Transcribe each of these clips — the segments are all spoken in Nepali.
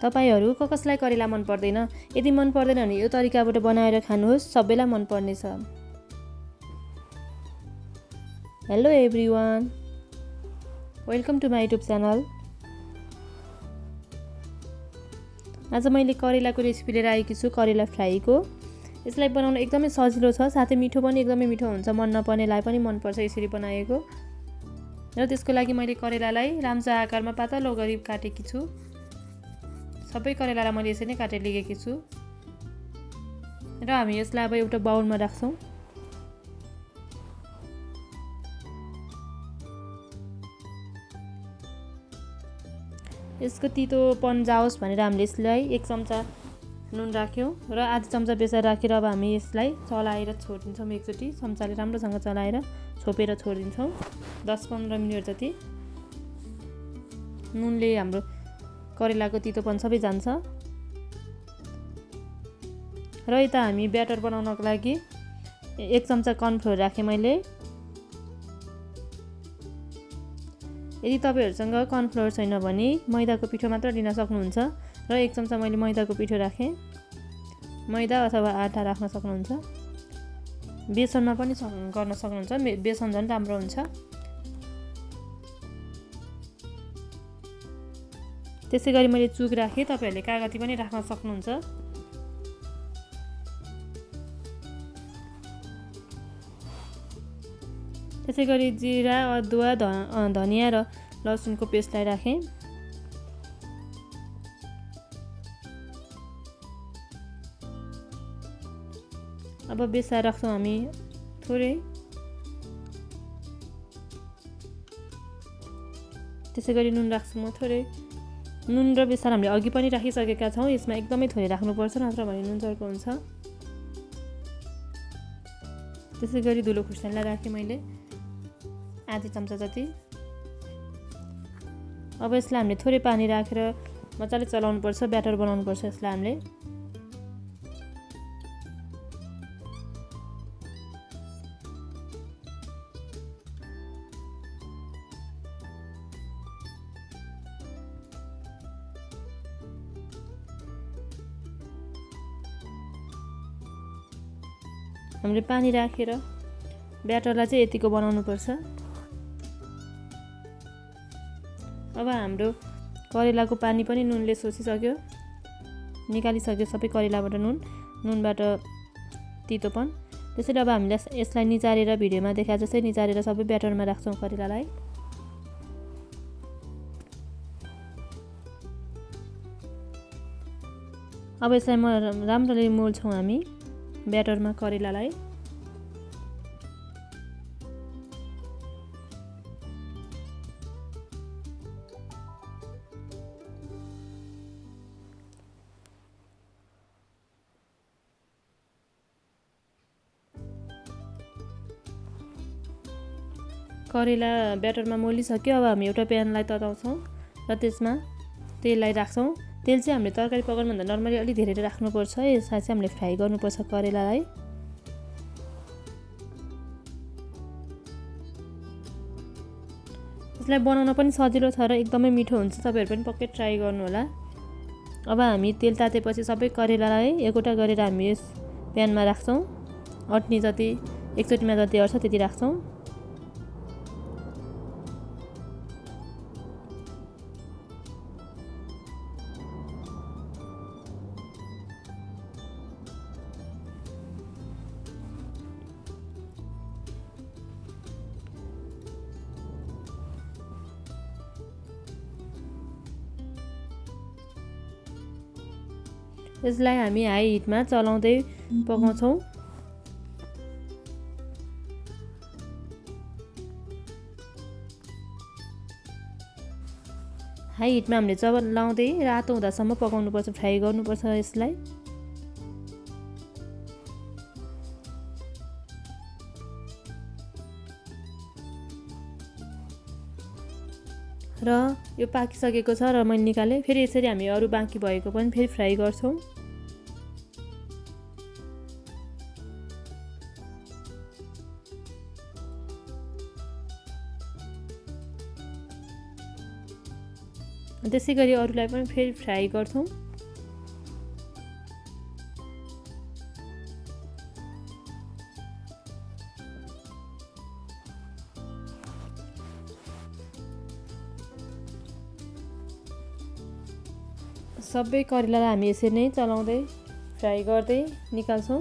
तपाईहरु कसलाई करेला मन पर्दैन? यदि मन पर्दैन भने यो तरिकाबाट बनाएर खानुहोस्, सबैलाई मन पर्नेछ। Hello everyone, welcome to my YouTube channel. आज मैले करेलाको रेसिपी लिएर आएकी छु, करेला फ्राईको। यसलाई बनाउन एकदमै सजिलो छ, साथै मिठो पनि एकदमै मिठो हुन्छ, मन नपर्नेलाई पनि मन पर्छ यसरी बनाएको। र त्यसको लागि मैले करेलालाई राम्चा आकारमा पातलो गरी काटेकी छु। सबै करेलालाई मैले यसरी नै काटेर लिएकी छु। र हामी यसलाई अब एउटा बाउलमा राख्छौं। यसको तीतोपन जाओस् भनेर हामीले यसलाई 1 चम्चा नुन राख्यौं र आधा चम्चा बेसार राखेर अब हामी यसलाई चलाएर छोडिदिन्छौं। एकचोटी चम्चाले राम्रोसँग चलाएर छोपेर छोडिदिन्छौं 10-15 मिनेट जति। नुनले हाम्रो करेलाको तीतोपन सबै जान्छ। र यता हामी ब्याटर बनाउनको लागि 1 चम्चा कर्नफ्लोर राखे मैले। यदि तपाईहरुसँग कर्नफ्लोर छैन भने मैदाको पिठो मात्र लिन सक्नुहुन्छ र 1 चम्चा मैले मैदाको पिठो राखे। मैदा अथवा आटा राख्न सक्नुहुन्छ। बेसनमा पनि गर्न सक्नुहुन्छ, बेसन झन् राम्रो हुन्छ। त्यसैगरी मैले चुक राखे, तपाईहरुले कागती पनि राख्न सक्नुहुन्छ। त्यसैगरी जिरा, अदुवा, धनिया र लसुनको पेस्टलाई राखे। अब बेसार राख्छौं हामी थोरै। त्यसैगरी नुन राख्छु म थोरै। नुन र बेसार हामीले अघि पनि राखिसकेका छौं, यसमा एकदमै थोरै राख्नुपर्छ, नत्र भने नुन चर्को हुन्छ। त्यसैगरी धुलो खुर्सानीलाई राखे मैले आधा चम्चा जति। अब यसलाई हामीले थोरै पानी राखेर मजाले चलाउनु पर्छ, ब्याटर बनाउनु पर्छ यसलाई हामीले। हामीले पानी राखेर ब्याटरलाई चाहिँ यतिको बनाउनु पर्छ। अब हाम्रो करेलाको पानी पनि नुनले सोसिसक्यो, निकालिसक्यो सबै करेलाबाट नुनबाट तीतोपन। त्यसैले अब हामीले यसलाई निचारेर भिडियोमा देखाए जस्तै निचारेर सबै ब्याटरमा राख्छौं करेलालाई। अब यसलाई राम्ररी मोल्छौं हामी ब्याटरमा करेलालाई। करेला ब्याटरमा मोलिसक्यो। अब हामी एउटा प्यानलाई तताउँछौं र त्यसमा तेललाई राख्छौं। तेल चाहिँ हामीले तरकारी पकाउनुभन्दा नर्मली अलि धेरै राख्नुपर्छ। यसलाई चाहिँ हामीले फ्राई गर्नुपर्छ करेलालाई। यसलाई बनाउन पनि सजिलो छ र एकदमै मिठो हुन्छ, तपाईहरु पनि पक्कै ट्राई गर्नु होला। अब हामी तेल तातेपछि सबै करेलालाई एकवटा गरेर हामी यस प्यानमा राख्छौं। अट्नी जति एकचोटीमा जति अट्छ त्यति राख्छौं। यसलाई हामी हाई हिटमा चलाउँदै पकाउँछौं। हाई हिटमा हामीले चलाउँदै रातो हुँदासम्म पकाउनुपर्छ, फ्राई गर्नुपर्छ यसलाई। र यो पाकिसकेको छ र मैले निकाले। फेरि यसरी हामी अरु बाँकी भएको पनि फेरि फ्राई गर्छौं। त्यसै गरी अरूलाई पनि फेरि फ्राई गर्छौँ। सबै करेलालाई हामी यसरी नै चलाउँदै फ्राई गर्दै निकाल्छौँ।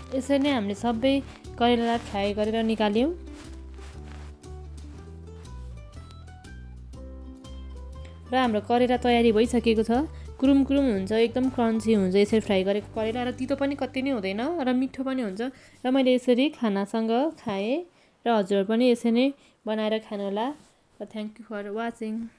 यसरी नै हामीले सबै करेलालाई फ्राई गरेर निकाल्यौँ। र हाम्रो करेला तयारी भइसकेको छ। कुरुम कुरुम हुन्छ, एकदम क्रन्ची हुन्छ यसरी फ्राई गरेको करेला, र तितो पनि कति नै हुँदैन र मिठो पनि हुन्छ। र मैले यसरी खानासँग खाएँ र हजुर पनि यसरी नै बनाएर खानुहोला। र थ्याङ्क यू फर वाचिङ।